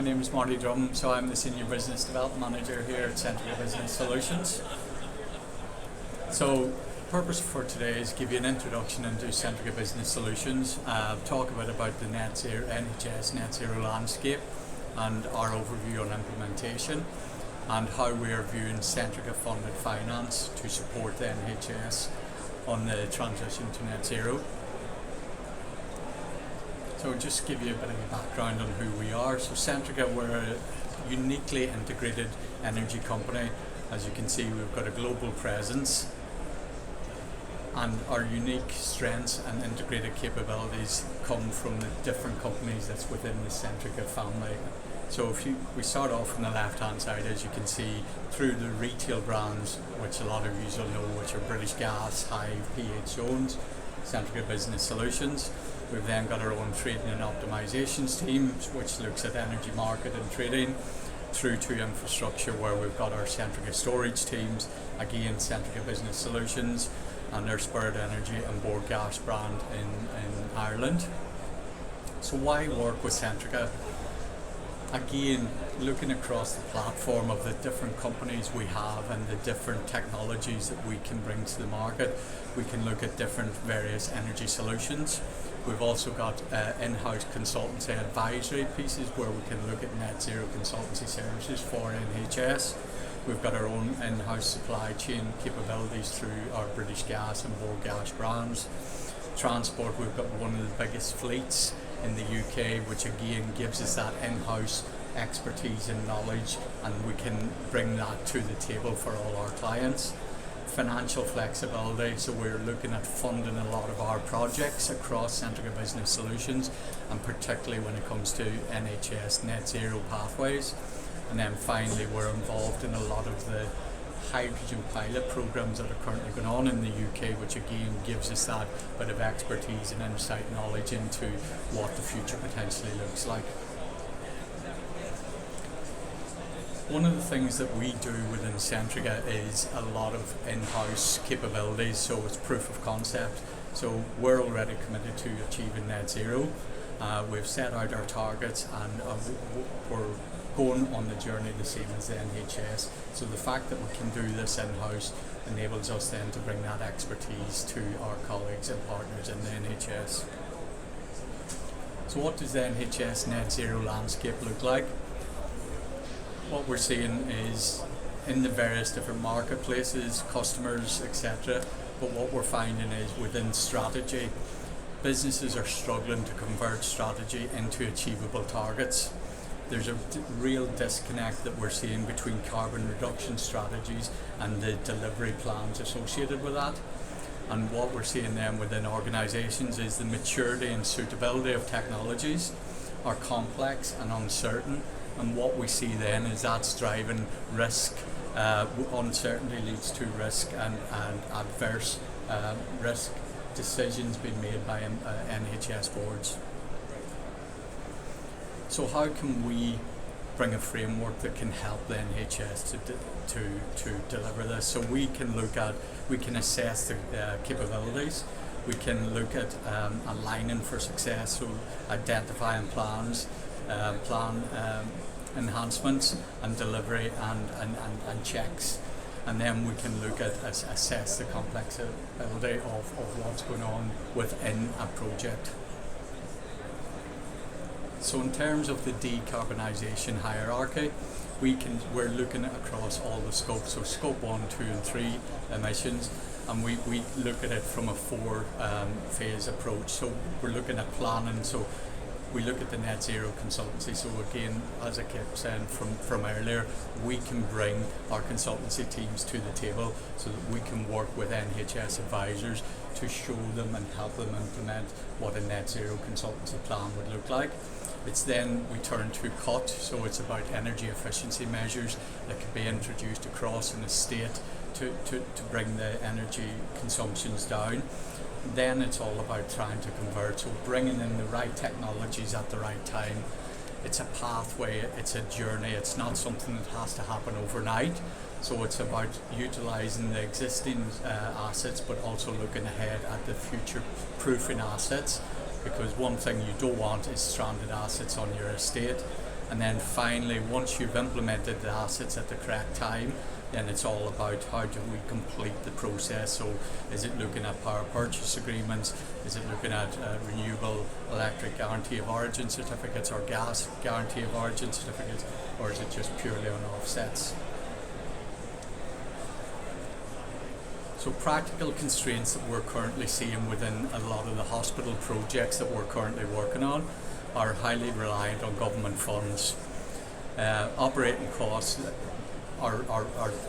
My name is Marty Drumm, so I'm the Senior Business Development Manager here at Centrica Business Solutions. So, the purpose for today is give you an introduction into Centrica Business Solutions, talk about the net zero, NHS net zero landscape and our overview on implementation and how we are viewing Centrica funded finance to support the NHS on the transition to net zero. So just give you a bit of a background on who we are. So Centrica, we're a uniquely integrated energy company. As you can see, we've got a global presence and our unique strengths and integrated capabilities come from the different companies that's within the Centrica family. So we start off on the left hand side, as you can see, through the retail brands, which a lot of you will know, which are British Gas, IHEEM, PH Jones, Centrica Business Solutions. We've then got our own trading and optimizations team, which looks at energy market and trading, through to infrastructure, where we've got our Centrica storage teams, again Centrica Business Solutions, and our Spirit Energy and Bord Gas brand in Ireland. So why work with Centrica? Again, looking across the platform of the different companies we have and the different technologies that we can bring to the market, we can look at different various energy solutions. We've also got in-house consultancy advisory pieces where we can look at net zero consultancy services for NHS. We've got our own in-house supply chain capabilities through our British Gas and Bord Gas brands. Transport, we've got one of the biggest fleets in the UK, which again gives us that in-house expertise and knowledge, and we can bring that to the table for all our clients. Financial flexibility, so we're looking at funding a lot of our projects across Centrica Business Solutions, and particularly when it comes to NHS net zero pathways. And then finally, we're involved in a lot of the hydrogen pilot programs that are currently going on in the UK, which again gives us that bit of expertise and insight knowledge into what the future potentially looks like. One of the things that we do within Centrica is a lot of in-house capabilities, so it's proof of concept. So we're already committed to achieving net zero. We've set out our targets and we're going on the journey the same as the NHS. So the fact that we can do this in-house enables us then to bring that expertise to our colleagues and partners in the NHS. So what does the NHS net zero landscape look like? What we're seeing is in the various different marketplaces, customers, etc. But what we're finding is within strategy, businesses are struggling to convert strategy into achievable targets. There's a real disconnect that we're seeing between carbon reduction strategies and the delivery plans associated with that. And what we're seeing then within organisations is the maturity and suitability of technologies are complex and uncertain. And what we see then is that's driving risk. Uncertainty leads to risk and adverse risk decisions being made by NHS boards. So how can we bring a framework that can help the NHS to deliver this? So we can assess the capabilities. We can look at aligning for success, so identifying plans, plan enhancements and delivery and checks, and then we can look at assess the complexity of what's going on within a project. So in terms of the decarbonisation hierarchy, we're looking at across all the scopes, so scope 1, 2 and 3 emissions, and we look at it from a 4 phase approach. So we're looking at planning, so we look at the net zero consultancy. So again, as I kept saying from earlier, we can bring our consultancy teams to the table so that we can work with NHS advisors to show them and help them implement what a net zero consultancy plan would look like. It's then we turn to CUT, so it's about energy efficiency measures that can be introduced across an estate to bring the energy consumptions down. Then it's all about trying to convert, so bringing in the right technologies at the right time. It's a pathway, it's a journey, it's not something that has to happen overnight. So it's about utilising the existing assets, but also looking ahead at the future proofing assets, because one thing you don't want is stranded assets on your estate. And then finally, once you've implemented the assets at the correct time, then it's all about how do we complete the process. So is it looking at power purchase agreements? Is it looking at renewable electric guarantee of origin certificates or gas guarantee of origin certificates? Or is it just purely on offsets? So practical constraints that we're currently seeing within a lot of the hospital projects that we're currently working on are highly reliant on government funds. Operating costs are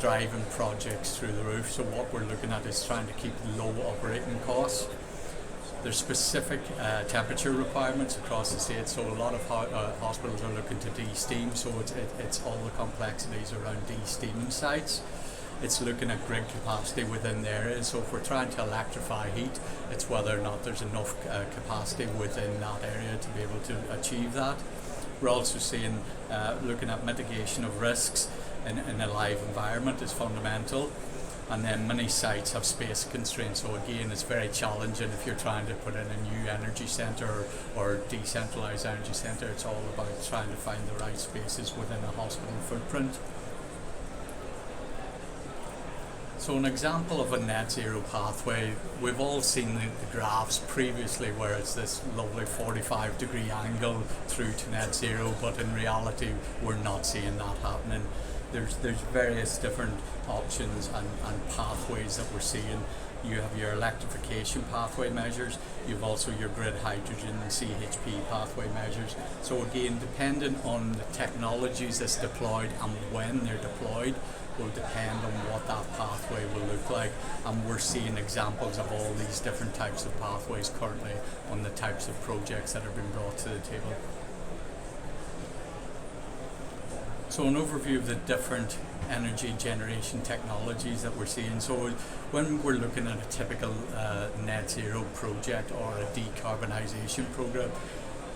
driving projects through the roof, so what we're looking at is trying to keep low operating costs. There's specific temperature requirements across the state, so a lot of hospitals are looking to de-steam, so it's all the complexities around de-steaming sites. It's looking at grid capacity within the area, so if we're trying to electrify heat, it's whether or not there's enough capacity within that area to be able to achieve that. We're also seeing, looking at mitigation of risks in a live environment is fundamental. And then many sites have space constraints, so again it's very challenging if you're trying to put in a new energy centre or decentralised energy centre. It's all about trying to find the right spaces within a hospital footprint. So an example of a net zero pathway, we've all seen the graphs previously where it's this lovely 45-degree angle through to net zero, but in reality we're not seeing that happening. There's various different options and pathways that we're seeing. You have your electrification pathway measures, you've also your grid hydrogen and CHP pathway measures. So again, dependent on the technologies that's deployed and when they're deployed, will depend on what that pathway will look like, and we're seeing examples of all these different types of pathways currently on the types of projects that have been brought to the table. So an overview of the different energy generation technologies that we're seeing. So when we're looking at a typical net zero project or a decarbonisation program,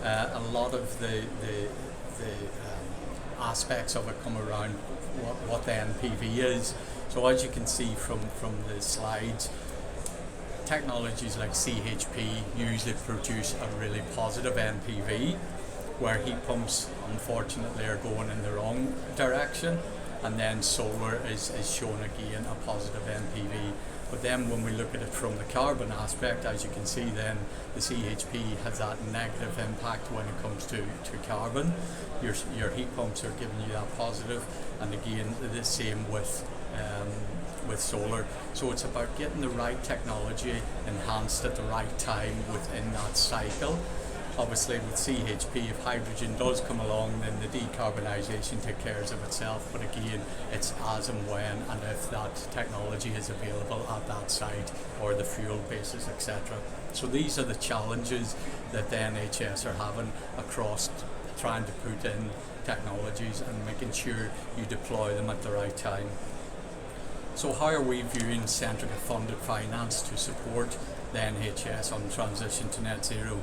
a lot of the aspects of it come around what the NPV is. So as you can see from the slides, technologies like CHP usually produce a really positive NPV, where heat pumps unfortunately are going in the wrong direction, and then solar is shown again a positive NPV. But then when we look at it from the carbon aspect, as you can see, then the CHP has that negative impact when it comes to carbon. Your heat pumps are giving you that positive, and again the same with solar. So it's about getting the right technology enhanced at the right time within that cycle. Obviously with CHP, if hydrogen does come along, then the decarbonisation takes care of itself, but again it's as and when and if that technology is available at that site or the fuel basis, etc. So these are the challenges that the NHS are having across trying to put in technologies and making sure you deploy them at the right time. So how are we viewing Centrica funded finance to support the NHS on transition to net zero?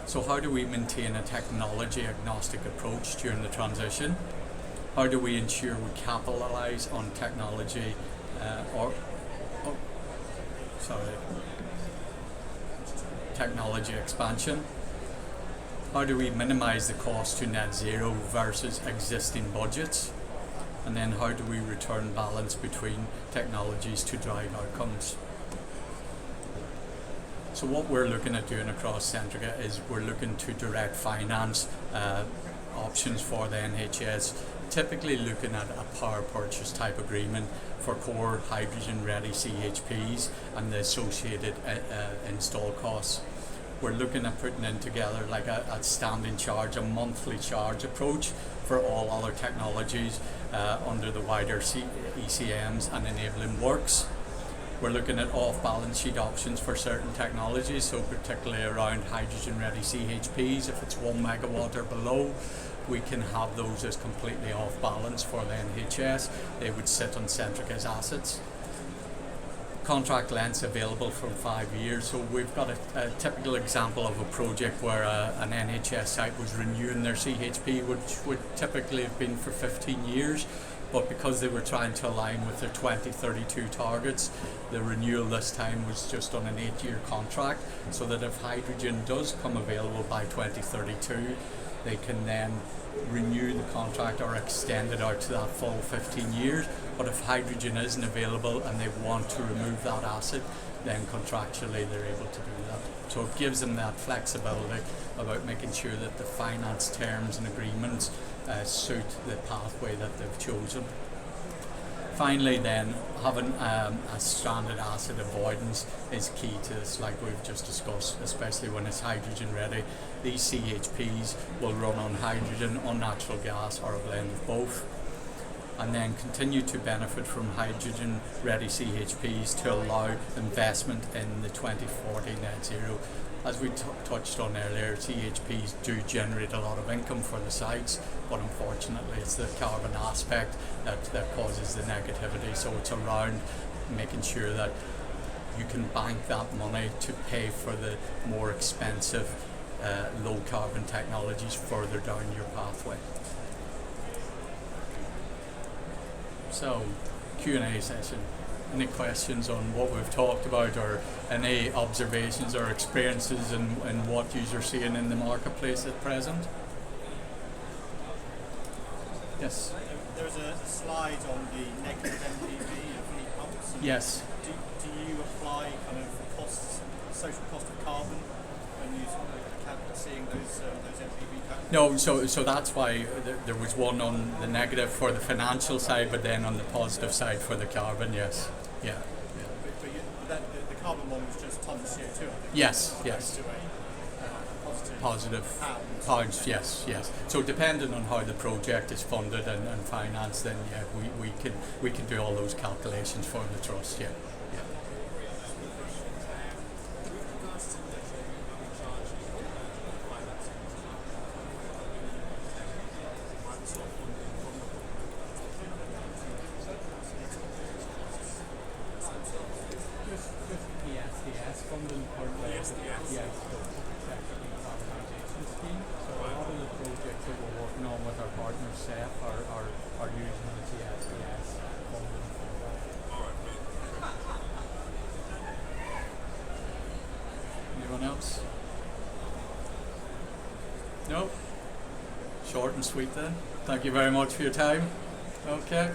So how do we maintain a technology agnostic approach during the transition? How do we ensure we capitalise on technology technology expansion? How do we minimise the cost to net zero versus existing budgets? And then how do we return balance between technologies to drive outcomes? So what we're looking at doing across Centrica is we're looking to direct finance options for the NHS, typically looking at a power purchase type agreement for core hydrogen ready CHPs and the associated install costs. We're looking at putting in together like a standing charge, a monthly charge approach for all other technologies under the wider ECMs and enabling works. We're looking at off-balance sheet options for certain technologies, so particularly around hydrogen-ready CHPs. If it's 1 megawatt or below, we can have those as completely off-balance for the NHS. They would sit on Centrica's assets. Contract lengths available from 5 years. So we've got a typical example of a project where an NHS site was renewing their CHP, which would typically have been for 15 years. But because they were trying to align with their 2032 targets, the renewal this time was just on an 8-year contract, so that if hydrogen does come available by 2032, they can then renew the contract or extend it out to that full 15 years. But if hydrogen isn't available and they want to remove that asset, then contractually they're able to do that. So it gives them that flexibility about making sure that the finance terms and agreements suit the pathway that they've chosen. Finally then, having a stranded asset avoidance is key to this, like we've just discussed, especially when it's hydrogen ready. These CHPs will run on hydrogen, on natural gas, or a blend of both, and then continue to benefit from hydrogen ready CHPs to allow investment in the 2040 net zero. As we touched on earlier, CHPs do generate a lot of income for the sites, but unfortunately it's the carbon aspect that causes the negativity. So it's around making sure that you can bank that money to pay for the more expensive low carbon technologies further down your pathway. So, Q&A session. Any questions on what we've talked about, or any observations or experiences in what you're seeing in the marketplace at present? Yes? There's a slide on the negative MPV of heat pumps. Yes. Do you apply kind of costs, social cost of carbon when you seeing those MPV calculations? No, so that's why there was one on the negative for the financial side, but then on the positive side for the carbon, yes. Yeah. But the carbon one was just tons of CO2, I think. Yes. To a positive pounds. Yes. So depending on how the project is funded and financed, then yeah, we can do all those calculations for the trust. Yeah. Anyone else? No? Short and sweet then. Thank you very much for your time. Okay.